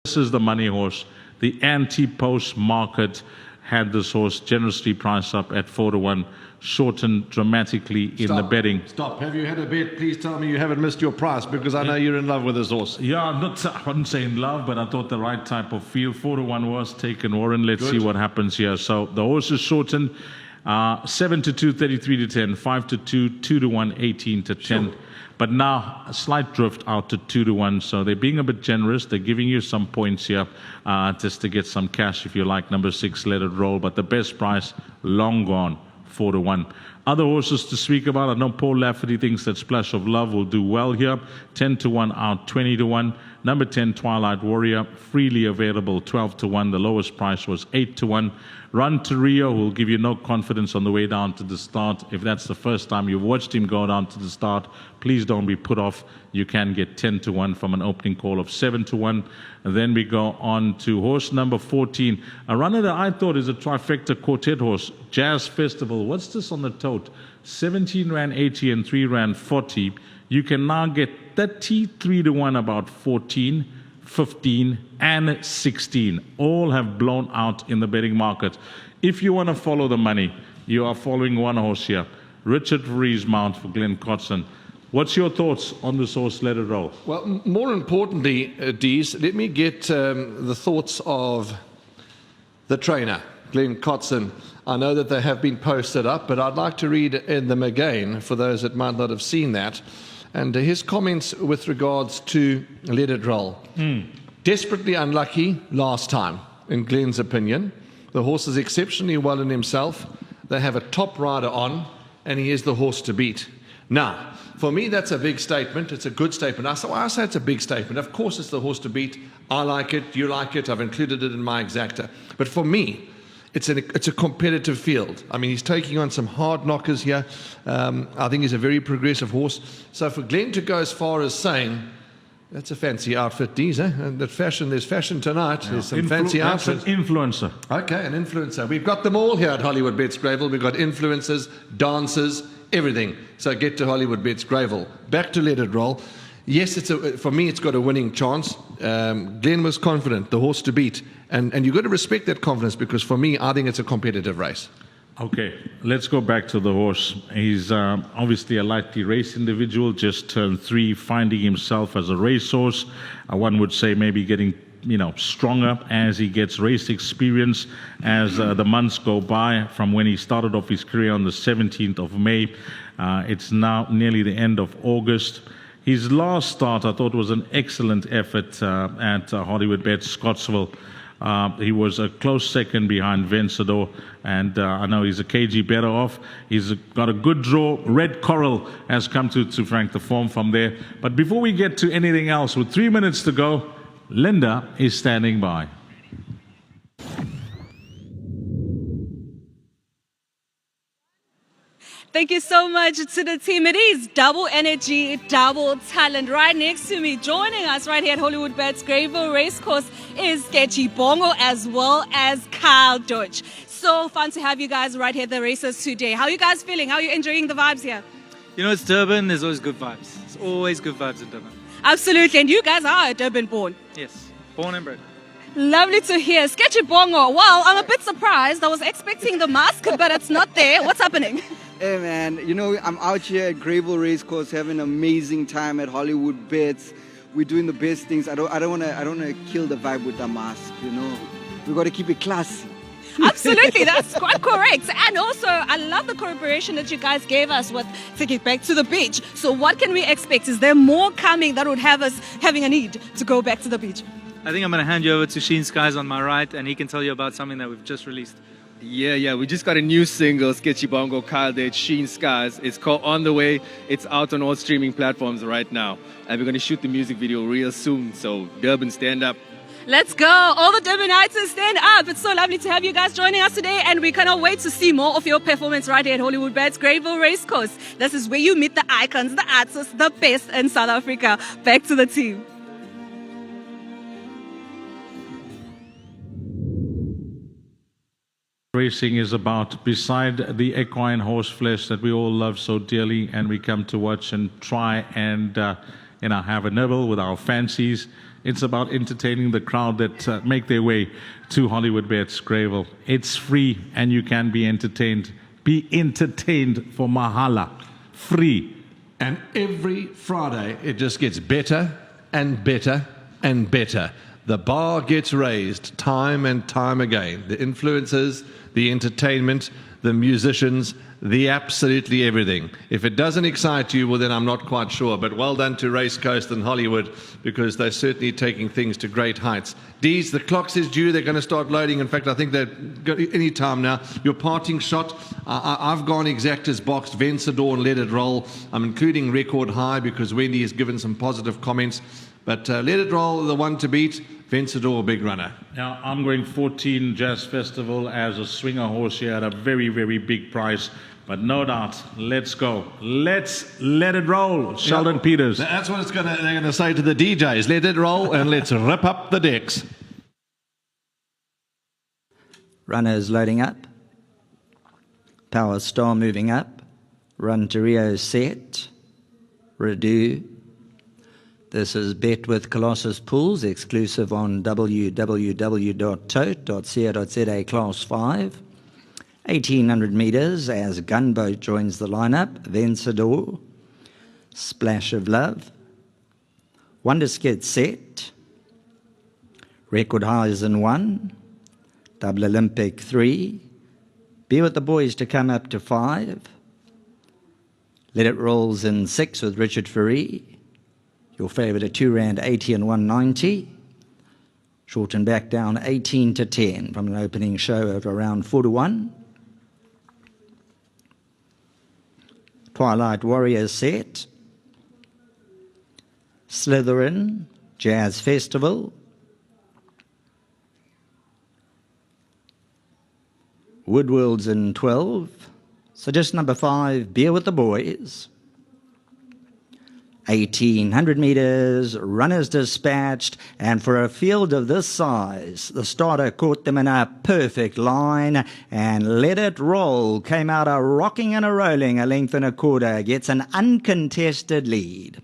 This is the money horse. The anti-post market had this horse generously priced up at 4-1, shortened dramatically in the betting. Stop. Have you had a bet? Please tell me you haven't missed your price, because I know you're in love with this horse. Yeah, I wouldn't say in love, but I thought the right type of field. 4-1 was taken, Warren. Let's see what happens here. So the horse is shortened. 7-2, 33-10, 5-2, 2-1, 18-10. Sure. But now a slight drift out to 2-1. So they're being a bit generous. They're giving you some points here just to get some cash if you like. Number 6, Let It Roll. But the best price, long gone, 4-1. Other horses to speak about. I know Paul Lafferty thinks that Splash of Love will do well here. 10-1 out, 20-1. Number 10, Twilight Warrior, freely available, 12-1. The lowest price was 8-1. Run to Rio will give you no confidence on the way down to the start. If that's the first time you've watched him go down to the start, please don't be put off. You can get 10-1 from an opening call of 7-1. And then we go on to horse number 14, a runner that I thought is a trifecta quartet horse, Jazz Festival. What's this on the tote? 17 Rand 80 and 3 Rand 40. You can now get 33-1, about 14, 15, and 16. All have blown out in the betting market. If you want to follow the money, you are following one horse here, Richard Vree's mount for Glenn Cotson. What's your thoughts on this horse, Let It Roll? Well, more importantly, Dees, let me get the thoughts of the trainer, Glenn Cotson. I know that they have been posted up, but I'd like to read in them again for those that might not have seen that. And his comments with regards to Let It Roll. Desperately unlucky last time, in Glenn's opinion. The horse is exceptionally well in himself. They have a top rider on, and he is the horse to beat. Now, for me, that's a big statement. It's a good statement. I say it's a big statement. Of course, it's the horse to beat. I like it. You like it. I've included it in my exacta. But for me, it's a competitive field. I mean, he's taking on some hard knockers here. I think he's a very progressive horse. So for Glenn to go as far as saying, that's a fancy outfit, Dees, eh? And that fashion, there's fashion tonight. Yeah. There's some fancy outfits. An influencer. Okay, an influencer. We've got them all here at Hollywood Bets Greyville. We've got influencers, dancers, everything. So get to Hollywood Bets Greyville. Back to Let It Roll. Yes, for me, it's got a winning chance. Glenn was confident, the horse to beat. And you've got to respect that confidence, because for me, I think it's a competitive race. Okay, let's go back to the horse. He's obviously a lightly raced individual, just turned 3, finding himself as a racehorse. One would say maybe getting stronger as he gets race experience as the months go by from when he started off his career on the 17th of May. It's now nearly the end of August. His last start, I thought, was an excellent effort at Hollywood Bets Scottsville. He was a close second behind Vencedor, and I know he's a kg better off. He's got a good draw. Red Coral has come to frank the form from there. But before we get to anything else, with 3 minutes to go, Linda is standing by. Thank you so much to the team. It is double energy, double talent. Right next to me, joining us right here at Hollywood Bets Greyville Racecourse is Sketchy Bongo as well as Kyle Dodge. So fun to have you guys right here at the races today. How are you guys feeling? How are you enjoying the vibes here? You know, it's Durban. There's always good vibes. It's always good vibes in Durban. Absolutely. And you guys are Durban born. Yes, born and bred. Lovely to hear. Sketchy Bongo, well, I'm a bit surprised. I was expecting the mask, but it's not there. What's happening? Hey man, I'm out here at Greyville Racecourse having an amazing time at Hollywood Bets. We're doing the best things. I don't wanna kill the vibe with the mask, We gotta keep it classy. Absolutely, that's quite correct. And also, I love the cooperation that you guys gave us with Take It Back to the Beach. So what can we expect? Is there more coming that would have us having a need to go back to the beach? I think I'm gonna hand you over to Sheen Skies on my right, and he can tell you about something that we've just released. Yeah, we just got a new single, Sketchy Bongo, Kyle Date, Sheen Skies. It's called On The Way. It's out on all streaming platforms right now. And we're going to shoot the music video real soon. So, Durban, stand up. Let's go. All the Durbanites stand up. It's so lovely to have you guys joining us today. And we cannot wait to see more of your performance right here at Hollywood Bets Greyville Racecourse. This is where you meet the icons, the artists, the best in South Africa. Back to the team. Racing is about, beside the equine horse flesh that we all love so dearly and we come to watch and try and have a nibble with our fancies, It's about entertaining the crowd that make their way to Hollywood Bets Greyville. It's free and you can be entertained. Be entertained for mahala. Free. And every Friday, it just gets better and better and better. The bar gets raised time and time again. The influencers, the entertainment, the musicians, the absolutely everything. If it doesn't excite you, well, then I'm not quite sure. But well done to Race Coast and Hollywood, because they're certainly taking things to great heights. Dees, the clock says due. They're going to start loading. In fact, I think they're any time now. Your parting shot, I've gone exact as boxed, Vencedor and Let It Roll. I'm including Record High because Wendy has given some positive comments. But Let It Roll, the one to beat. Vencedor, big runner. Now, I'm going 14 Jazz Festival as a swinger horse here at a very, very big price. But no doubt, let's go. Let's let it roll. Sheldon Peters. That's what they're going to say to the DJs. Let it roll and let's rip up the decks. Runners loading up. Power Star moving up. Run to Rio set. Redo. This is Bet with Colossus Pools, exclusive on www.tote.co.za Class 5. 1,800 metres as Gunboat joins the lineup. Vencedor. Splash of Love. Wonder Skid set. Record Highs in 1. Double Olympic 3. Be with the Boys to come up to 5. Let It Rolls in 6 with Richard Ferree. Your favourite at R2.80 and 190. Shorten back down 18 to 10 from an opening show of around 4 to 1. Twilight Warrior set. Slytherin, Jazz Festival. Woodworld's in 12. So just number 5, Beer with the Boys. 1,800 metres, runners dispatched, and for a field of this size, the starter caught them in a perfect line, and Let It Roll came out a rocking and a rolling, a length and a quarter, gets an uncontested lead.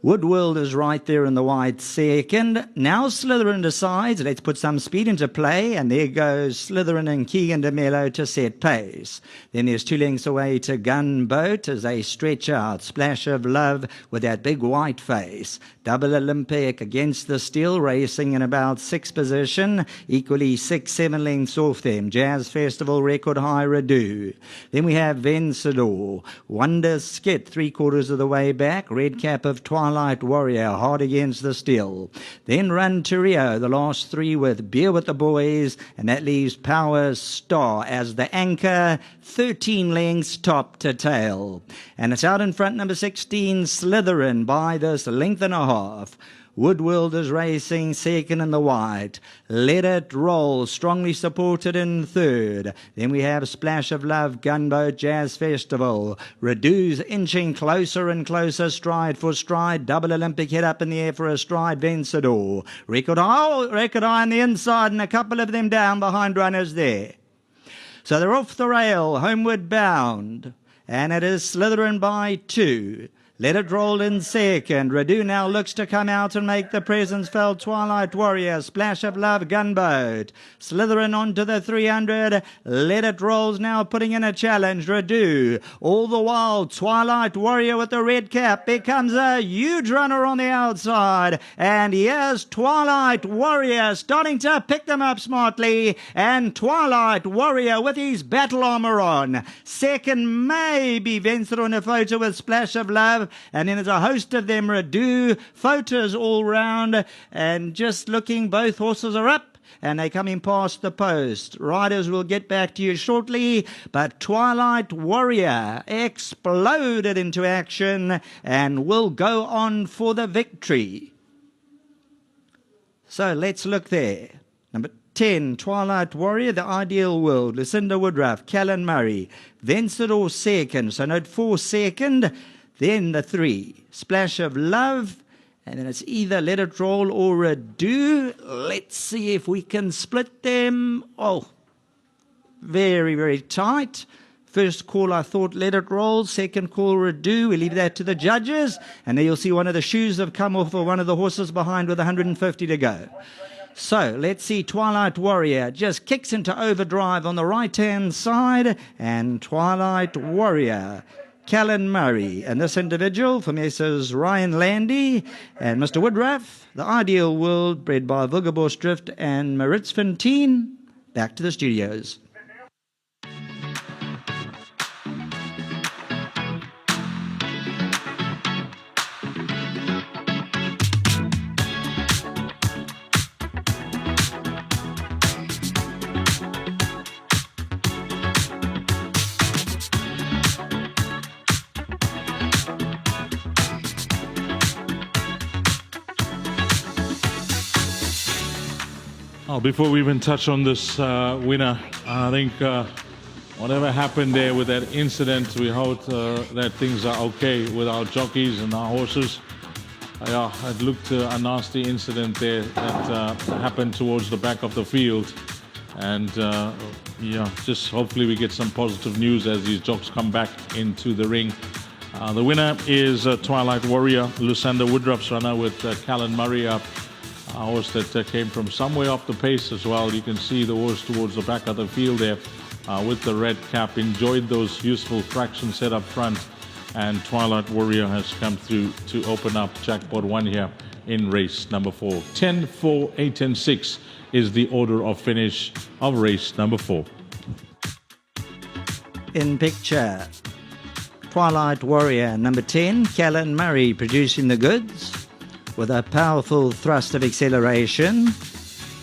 Woodworld is right there in the wide second. Now Slytherin decides, let's put some speed into play, and there goes Slytherin and Keegan DeMello to set pace. Then there's 2 lengths away to Gunboat as they stretch out. Splash of Love with that big white face. Double Olympic against the steel, racing in about 6th position, equally 6-7 lengths off them. Jazz Festival, Record High, Redo. Then we have Vencedor. Wonder Skit, 3/4 of the way back. Red Cap of Twilight Warrior, hard against the steel. Then Run to Rio, the last 3 with Beer with the Boys, and that leaves Power Star as the anchor, 13 lengths top to tail. And it's out in front, number 16, Slytherin, by this length and a half. Woodworld is racing second in the white. Let It Roll, strongly supported in 3rd. Then we have Splash of Love, Gunboat, Jazz Festival. Redu's inching closer and closer, stride for stride. Double Olympic head up in the air for a stride. Vencedor. Record High on the inside, and a couple of them down behind runners there. So they're off the rail, homeward bound. And it is Slytherin by 2. Let It Roll in second. Redu now looks to come out and make the presence felt. Twilight Warrior, Splash of Love, Gunboat. Slytherin onto the 300. Let It Roll's now putting in a challenge. Redu. All the while, Twilight Warrior with the red cap becomes a huge runner on the outside. And here's Twilight Warrior starting to pick them up smartly. And Twilight Warrior with his battle armor on. Second, maybe Vencedor in a photo with Splash of Love. And then there's a host of them, Redu, photos all round, and just looking, both horses are up, and they're coming past the post. Riders will get back to you shortly, but Twilight Warrior exploded into action and will go on for the victory. So let's look there. Number 10, Twilight Warrior, The Ideal World, Lucinda Woodruff, Callan Murray, Vencedor second, so note 4 second. Then the 3, Splash of Love, and then it's either Let It Roll or Redu. Let's see if we can split them. Oh, very, very tight. First call, I thought, let it roll. Second call, redo. We leave that to the judges. And there you'll see one of the shoes have come off of one of the horses behind with 150 to go. So let's see, Twilight Warrior just kicks into overdrive on the right-hand side. And Twilight Warrior, Callan Murray, and this individual for Messrs. Ryan Landy and Mr. Woodruff, the Ideal World, bred by Wilgeborst Drift and Maritz Fontaine. Back to the studios. Oh, before we even touch on this winner, I think whatever happened there with that incident, we hope that things are okay with our jockeys and our horses. Yeah, it looked a nasty incident there that happened towards the back of the field. And yeah, just hopefully we get some positive news as these jocks come back into the ring. The winner is Twilight Warrior, Lucinda Woodruff's runner with Callan Murray up. A horse that came from somewhere off the pace as well. You can see the horse towards the back of the field there with the red cap. Enjoyed those useful fractions set up front. And Twilight Warrior has come through to open up jackpot 1 here in race number 4. 10, 4, 8 and 6 is the order of finish of race number 4. In picture, Twilight Warrior, number 10, Callan Murray, producing the goods with a powerful thrust of acceleration.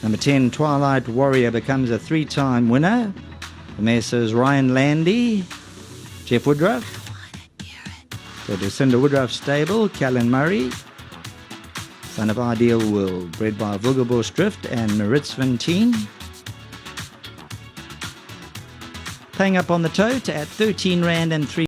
Number 10, Twilight Warrior, becomes a 3-time winner. The Messrs. Ryan Landy, Jeff Woodruff, the Lucinda Woodruff stable, Callan Murray, son of Ideal World, bred by Wilgeborst Drift and Maritz Fontaine. Paying up on the tote at 13 Rand and 3.